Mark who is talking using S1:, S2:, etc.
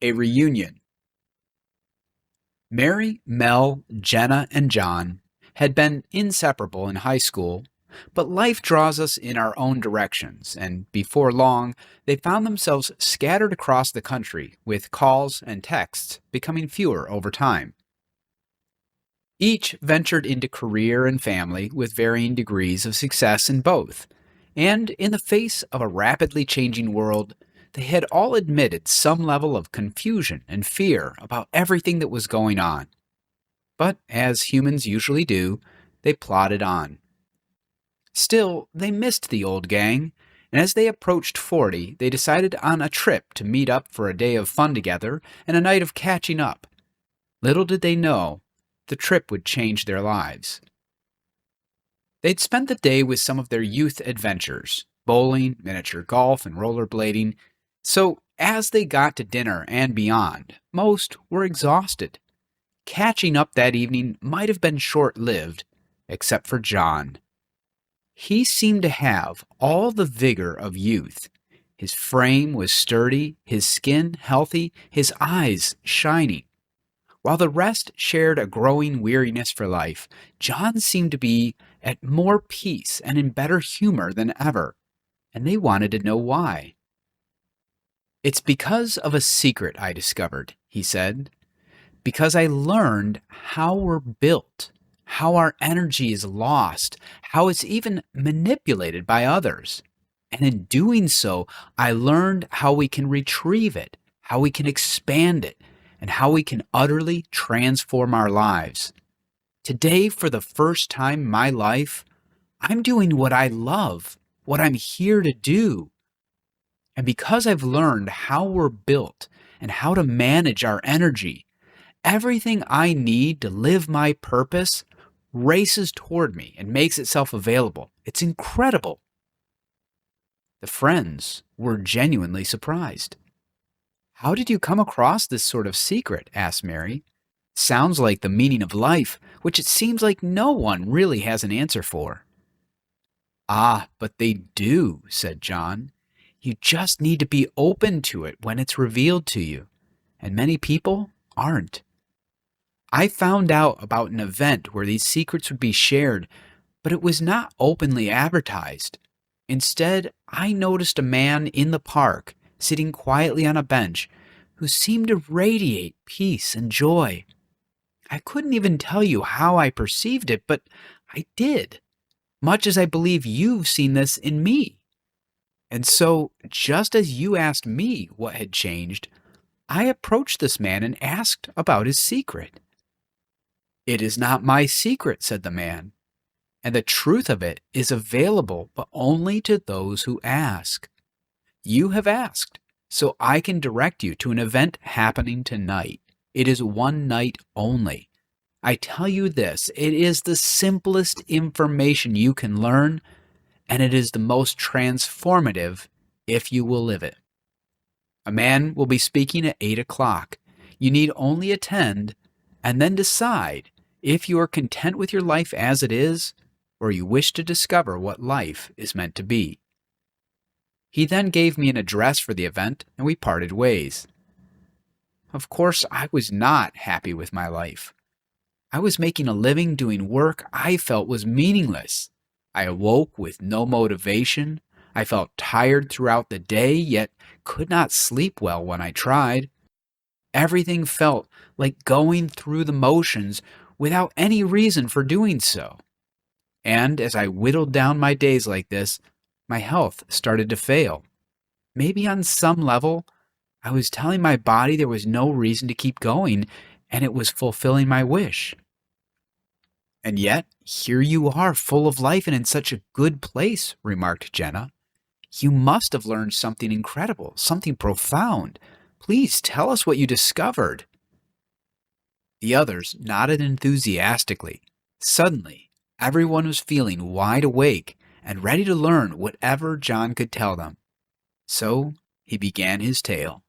S1: A reunion. Mary, Mel, Jenna, and John had been inseparable in high school, but life draws us in our own directions, and before long, they found themselves scattered across the country, with calls and texts becoming fewer over time. Each ventured into career and family with varying degrees of success in both, and in the face of a rapidly changing world, they had all admitted some level of confusion and fear about everything that was going on. But, as humans usually do, they plodded on. Still, they missed the old gang, and as they approached 40, they decided on a trip to meet up for a day of fun together and a night of catching up. Little did they know, the trip would change their lives. They'd spent the day with some of their youth adventures, bowling, miniature golf, and rollerblading, so as they got to dinner and beyond, most were exhausted. Catching up that evening might have been short-lived, except for John. He seemed to have all the vigor of youth. His frame was sturdy, his skin healthy, his eyes shining. While the rest shared a growing weariness for life, John seemed to be at more peace and in better humor than ever, and they wanted to know why. "It's because of a secret I discovered," he said. "Because I learned how we're built, how our energy is lost, how it's even manipulated by others. And in doing so, I learned how we can retrieve it, how we can expand it, and how we can utterly transform our lives. Today, for the first time in my life, I'm doing what I love, what I'm here to do. And because I've learned how we're built and how to manage our energy, everything I need to live my purpose races toward me and makes itself available. It's incredible." The friends were genuinely surprised. "How did you come across this sort of secret?" asked Mary. "Sounds like the meaning of life, which it seems like no one really has an answer for." "Ah, but they do," said John. "You just need to be open to it when it's revealed to you, and many people aren't. I found out about an event where these secrets would be shared, but it was not openly advertised. Instead, I noticed a man in the park, sitting quietly on a bench, who seemed to radiate peace and joy. I couldn't even tell you how I perceived it, but I did, much as I believe you've seen this in me. And so, just as you asked me what had changed, I approached this man and asked about his secret." "It is not my secret," said the man, "and the truth of it is available but only to those who ask. You have asked, so I can direct you to an event happening tonight. It is one night only. I tell you this, it is the simplest information you can learn, and it is the most transformative if you will live it. A man will be speaking at 8 o'clock. You need only attend and then decide if you are content with your life as it is, or you wish to discover what life is meant to be." He then gave me an address for the event, and we parted ways. Of course, I was not happy with my life. I was making a living doing work I felt was meaningless. I awoke with no motivation. I felt tired throughout the day, yet could not sleep well when I tried. Everything felt like going through the motions without any reason for doing so. And as I whittled down my days like this, my health started to fail. Maybe on some level, I was telling my body there was no reason to keep going, and it was fulfilling my wish. "And yet, here you are, full of life and in such a good place," remarked Jenna. "You must have learned something incredible, something profound. Please tell us what you discovered." The others nodded enthusiastically. Suddenly, everyone was feeling wide awake and ready to learn whatever John could tell them. So he began his tale.